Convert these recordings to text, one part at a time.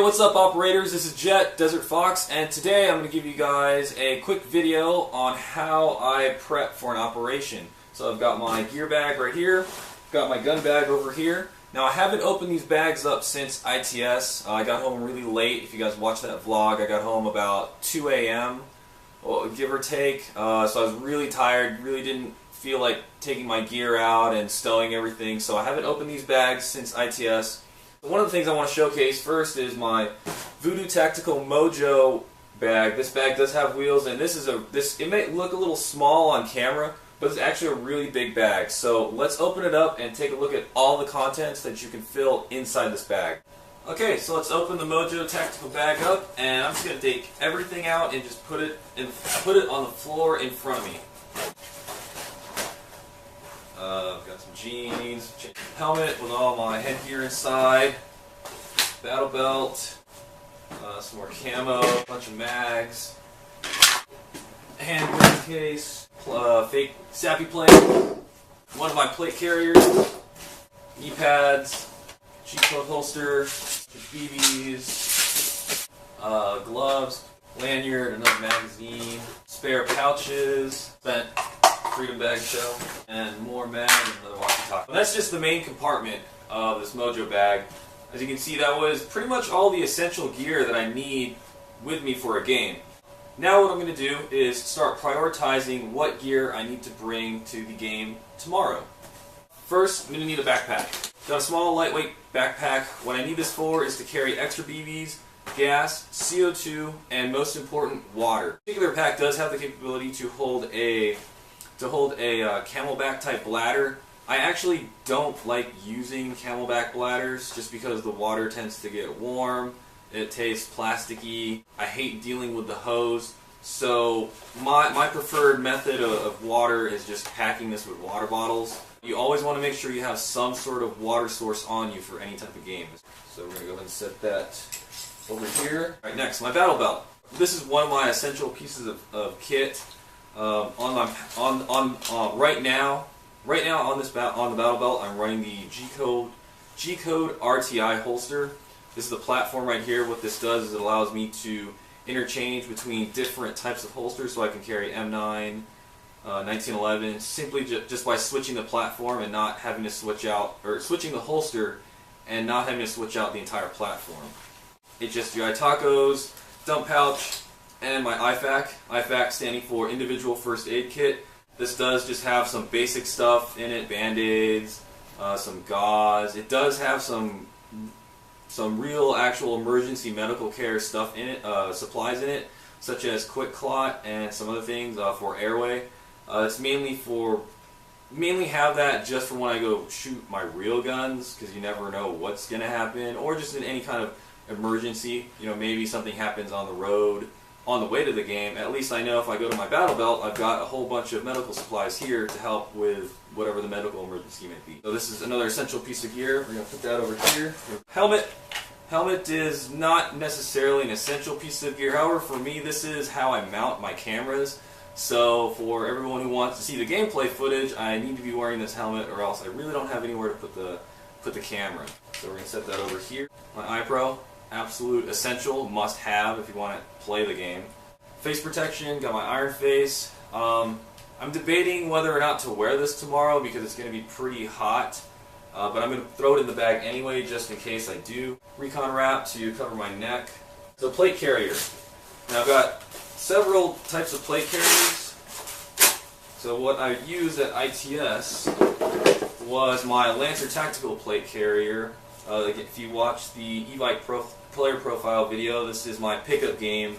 what's up operators? This is Jet, DesertFox, and today I'm going to give you guys a quick video on how I prep for an operation. So I've got my gear bag right here, got my gun bag over here. Now I haven't opened these bags up since ITS. I got home really late. If you guys watched that vlog, I got home about 2 a.m. Well, give or take. So I was really tired, really didn't feel like taking my gear out and stowing everything. So I haven't opened these bags since ITS. One of the things I want to showcase first is my Voodoo Tactical Mojo bag. This bag does have wheels, and it may look a little small on camera, but it's actually a really big bag. So let's open it up and take a look at all the contents that you can fill inside this bag. Okay, so let's open the Mojo Tactical bag up, and I'm just going to take everything out and just put it on the floor in front of me. I've got some jeans, helmet with all my headgear inside, battle belt, some more camo, a bunch of mags, hand grenade case, fake sappy plate, one of my plate carriers, knee pads, cheek plug holster, BBs, gloves, lanyard, another magazine, spare pouches, spent Freedom Bag Shell, and more mag and another walkie-talkie. That's just the main compartment of this Mojo bag. As you can see, that was pretty much all the essential gear that I need with me for a game. Now what I'm going to do is start prioritizing what gear I need to bring to the game tomorrow. First, I'm going to need a backpack. Got a small, lightweight backpack. What I need this for is to carry extra BBs, gas, CO2, and most important, water. This particular pack does have the capability to hold a camelback type bladder. I actually don't like using camelback bladders just because the water tends to get warm, it tastes plasticky, I hate dealing with the hose. So my preferred method of water is just packing this with water bottles. You always want to make sure you have some sort of water source on you for any type of game. So we're going to go ahead and set that over here. Alright, next, my battle belt. This is one of my essential pieces of kit. Right now on the battle belt, I'm running the G-Code RTI holster. This is the platform right here. What this does is it allows me to interchange between different types of holsters, so I can carry M9, 1911, simply just by switching the platform and not having to switch out, or switching the holster and not having to switch out the entire platform. It's just your Itacos, dump pouch, and my IFAK standing for Individual First Aid Kit. This does just have some basic stuff in it, Band-Aids, some gauze. It does have some real actual emergency medical care stuff in it, supplies in it, such as Quick Clot and some other things for airway. It's mainly have that just for when I go shoot my real guns, because you never know what's going to happen, or just in any kind of emergency. You know, maybe something happens on the road on the way to the game. At least I know if I go to my battle belt, I've got a whole bunch of medical supplies here to help with whatever the medical emergency may be. So this is another essential piece of gear. We're going to put that over here. Helmet. Helmet is not necessarily an essential piece of gear. However, for me, this is how I mount my cameras. So for everyone who wants to see the gameplay footage, I need to be wearing this helmet, or else I really don't have anywhere to put the camera. So we're going to set that over here. My iPro. Absolute essential, must have if you want to play the game. Face protection, got my Iron Face. I'm debating whether or not to wear this tomorrow because it's going to be pretty hot, but I'm going to throw it in the bag anyway just in case I do. Recon wrap to cover my neck. So plate carrier. Now I've got several types of plate carriers. So what I used at ITS was my Lancer Tactical plate carrier. If you watch the e-bike player profile video, this is my pickup game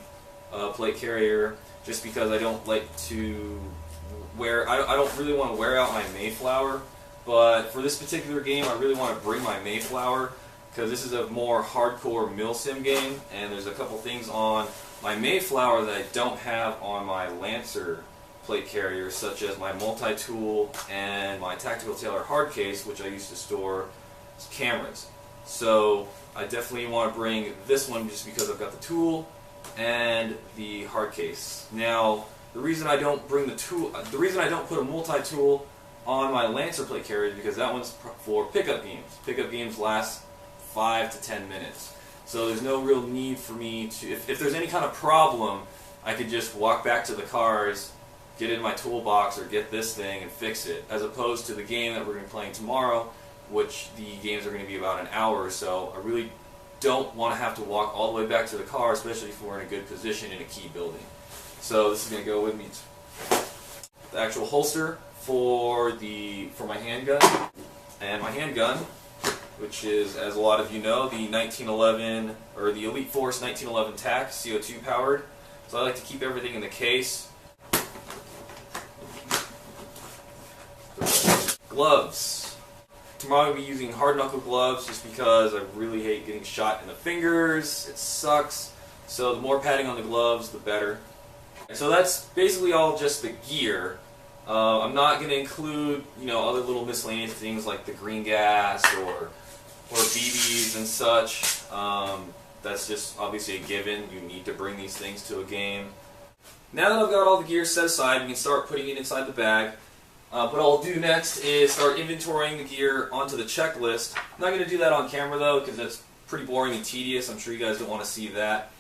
plate carrier, just because I don't like to wear, I don't really want to wear out my Mayflower, but for this particular game I really want to bring my Mayflower, because this is a more hardcore milsim game, and there's a couple things on my Mayflower that I don't have on my Lancer plate carrier, such as my multi-tool and my Tactical Tailor hard case, which I use to store cameras. So I definitely want to bring this one just because I've got the tool and the hard case. Now, the reason I don't bring the tool, the reason I don't put a multi-tool on my Lancer plate carrier is because that one's for pickup games. Pickup games last 5 to 10 minutes. So there's no real need for me to, if there's any kind of problem, I could just walk back to the cars, get in my toolbox, or get this thing and fix it, as opposed to the game that we're going to be playing tomorrow, which the games are going to be about an hour or so. I really don't want to have to walk all the way back to the car, especially if we're in a good position in a key building. So this is going to go with me. The actual holster for my handgun, and my handgun, which is, as a lot of you know, the 1911 or the Elite Force 1911 TAC, CO2 powered. So I like to keep everything in the case. Gloves. Tomorrow I'm going to be using hard knuckle gloves just because I really hate getting shot in the fingers. It sucks. So the more padding on the gloves, the better. So that's basically all just the gear. I'm not going to include, other little miscellaneous things like the green gas or BBs and such. That's just obviously a given. You need to bring these things to a game. Now that I've got all the gear set aside, we can start putting it inside the bag. What I'll do next is start inventorying the gear onto the checklist. I'm not going to do that on camera though, because that's pretty boring and tedious. I'm sure you guys don't want to see that.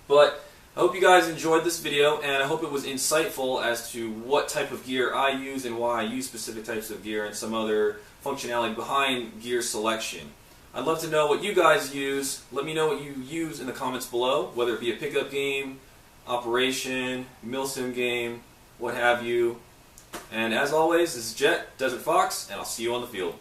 But I hope you guys enjoyed this video, and I hope it was insightful as to what type of gear I use and why I use specific types of gear and some other functionality behind gear selection. I'd love to know what you guys use. Let me know what you use in the comments below, whether it be a pickup game, operation, milsim game, what have you. And as always, this is Jet, Desert Fox, and I'll see you on the field.